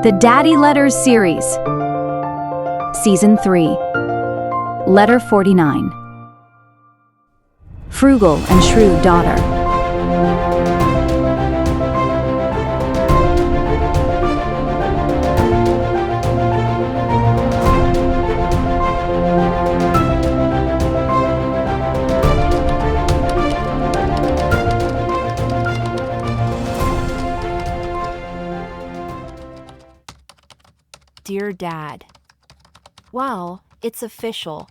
The Daddy Letters Series, Season 3, Letter 49. Frugal and Shrewd Daughter. Dear Dad, well, it's official.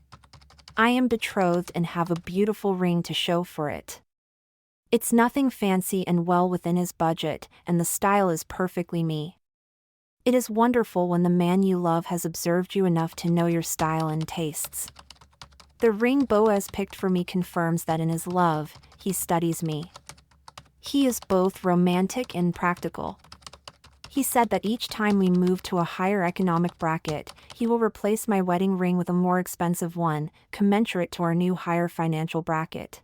I am betrothed and have a beautiful ring to show for it. It's nothing fancy and well within his budget, and the style is perfectly me. It is wonderful when the man you love has observed you enough to know your style and tastes. The ring Boaz picked for me confirms that in his love, he studies me. He is both romantic and practical. He said that each time we move to a higher economic bracket, he will replace my wedding ring with a more expensive one, commensurate to our new higher financial bracket.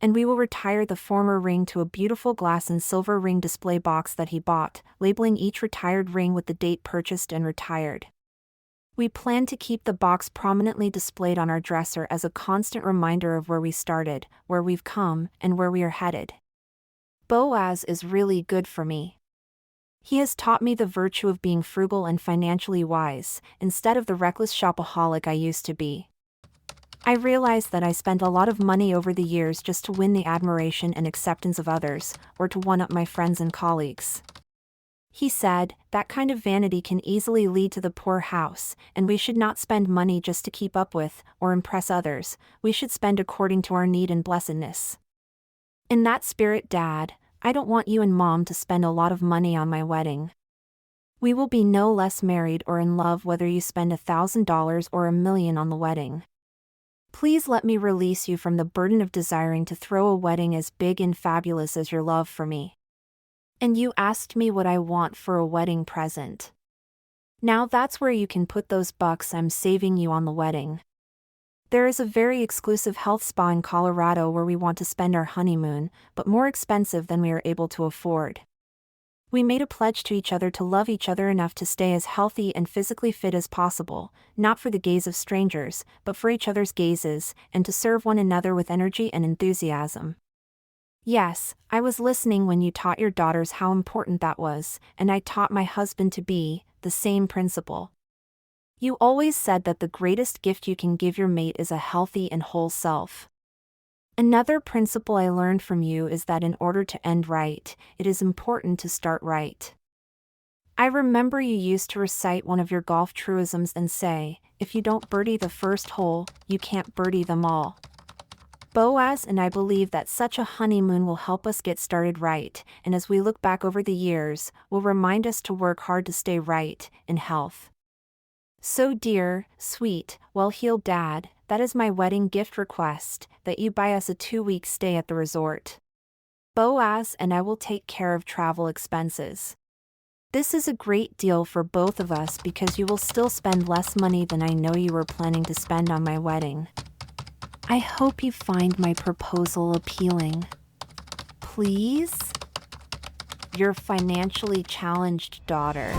And we will retire the former ring to a beautiful glass and silver ring display box that he bought, labeling each retired ring with the date purchased and retired. We plan to keep the box prominently displayed on our dresser as a constant reminder of where we started, where we've come, and where we are headed. Boaz is really good for me. He has taught me the virtue of being frugal and financially wise, instead of the reckless shopaholic I used to be. I realized that I spent a lot of money over the years just to win the admiration and acceptance of others, or to one-up my friends and colleagues. He said, that kind of vanity can easily lead to the poor house, and we should not spend money just to keep up with, or impress others. We should spend according to our need and blessedness. In that spirit, Dad, I don't want you and Mom to spend a lot of money on my wedding. We will be no less married or in love whether you spend $1,000 or $1 million on the wedding. Please let me release you from the burden of desiring to throw a wedding as big and fabulous as your love for me. And you asked me what I want for a wedding present. Now that's where you can put those bucks I'm saving you on the wedding. There is a very exclusive health spa in Colorado where we want to spend our honeymoon, but more expensive than we are able to afford. We made a pledge to each other to love each other enough to stay as healthy and physically fit as possible, not for the gaze of strangers, but for each other's gazes, and to serve one another with energy and enthusiasm. Yes, I was listening when you taught your daughters how important that was, and I taught my husband to be the same principle. You always said that the greatest gift you can give your mate is a healthy and whole self. Another principle I learned from you is that in order to end right, it is important to start right. I remember you used to recite one of your golf truisms and say, if you don't birdie the first hole, you can't birdie them all. Boaz and I believe that such a honeymoon will help us get started right, and as we look back over the years, will remind us to work hard to stay right, in health. So dear, sweet, well-heeled Dad, that is my wedding gift request, that you buy us a 2-week stay at the resort. Boaz and I will take care of travel expenses. This is a great deal for both of us because you will still spend less money than I know you were planning to spend on my wedding. I hope you find my proposal appealing. Please? Your financially challenged daughter.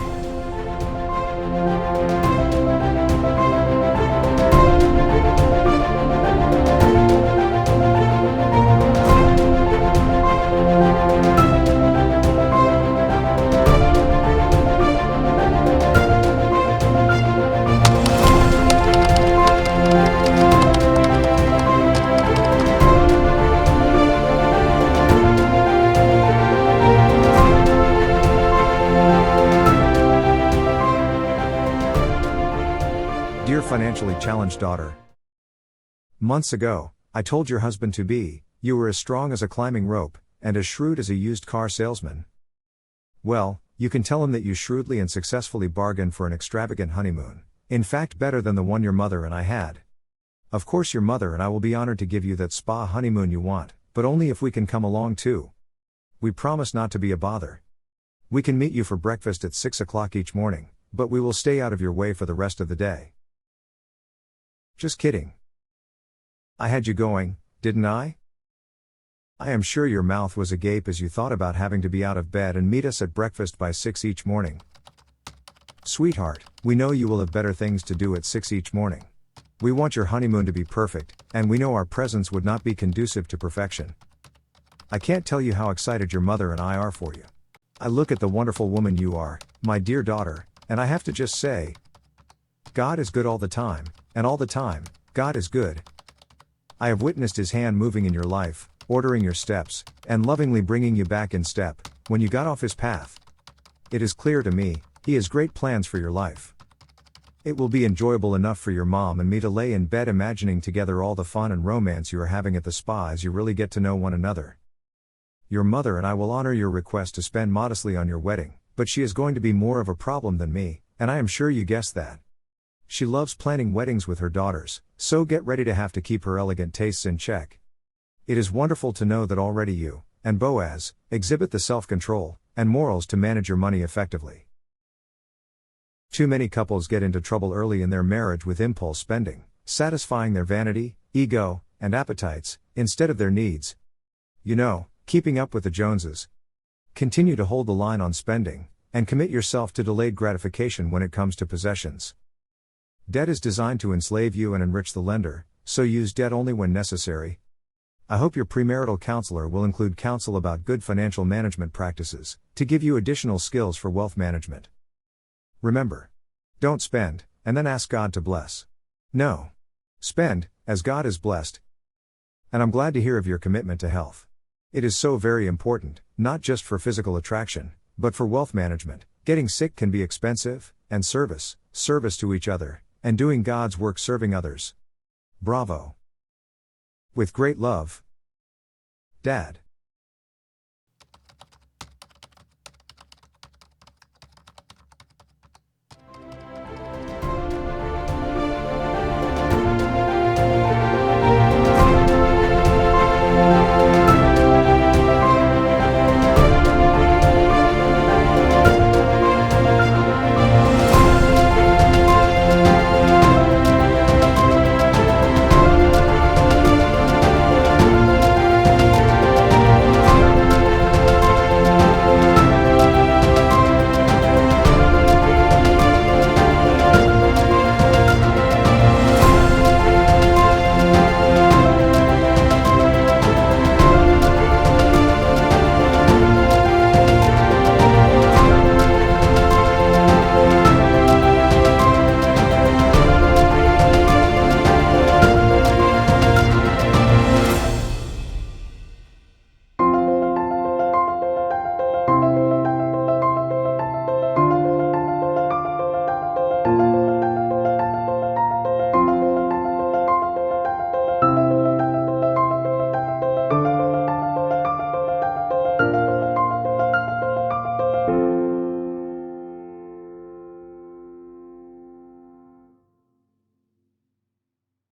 Dear financially challenged daughter. Months ago, I told your husband-to-be, you were as strong as a climbing rope, and as shrewd as a used car salesman. Well, you can tell him that you shrewdly and successfully bargained for an extravagant honeymoon, in fact better than the one your mother and I had. Of course your mother and I will be honored to give you that spa honeymoon you want, but only if we can come along too. We promise not to be a bother. We can meet you for breakfast at 6 o'clock each morning, but we will stay out of your way for the rest of the day. Just kidding. I had you going, didn't I? I am sure your mouth was agape as you thought about having to be out of bed and meet us at breakfast by 6 each morning. Sweetheart, we know you will have better things to do at 6 each morning. We want your honeymoon to be perfect, and we know our presence would not be conducive to perfection. I can't tell you how excited your mother and I are for you. I look at the wonderful woman you are, my dear daughter, and I have to just say, God is good all the time, and all the time, God is good. I have witnessed His hand moving in your life, ordering your steps, and lovingly bringing you back in step, when you got off His path. It is clear to me, He has great plans for your life. It will be enjoyable enough for your mom and me to lay in bed imagining together all the fun and romance you are having at the spa as you really get to know one another. Your mother and I will honor your request to spend modestly on your wedding, but she is going to be more of a problem than me, and I am sure you guessed that. She loves planning weddings with her daughters, so get ready to have to keep her elegant tastes in check. It is wonderful to know that already you, and Boaz, exhibit the self-control and morals to manage your money effectively. Too many couples get into trouble early in their marriage with impulse spending, satisfying their vanity, ego, and appetites, instead of their needs. You know, keeping up with the Joneses. Continue to hold the line on spending, and commit yourself to delayed gratification when it comes to possessions. Debt is designed to enslave you and enrich the lender, so use debt only when necessary. I hope your premarital counselor will include counsel about good financial management practices, to give you additional skills for wealth management. Remember, don't spend, and then ask God to bless. No. Spend, as God is blessed. And I'm glad to hear of your commitment to health. It is so very important, not just for physical attraction, but for wealth management. Getting sick can be expensive, and service to each other, and doing God's work serving others. Bravo. With great love, Dad.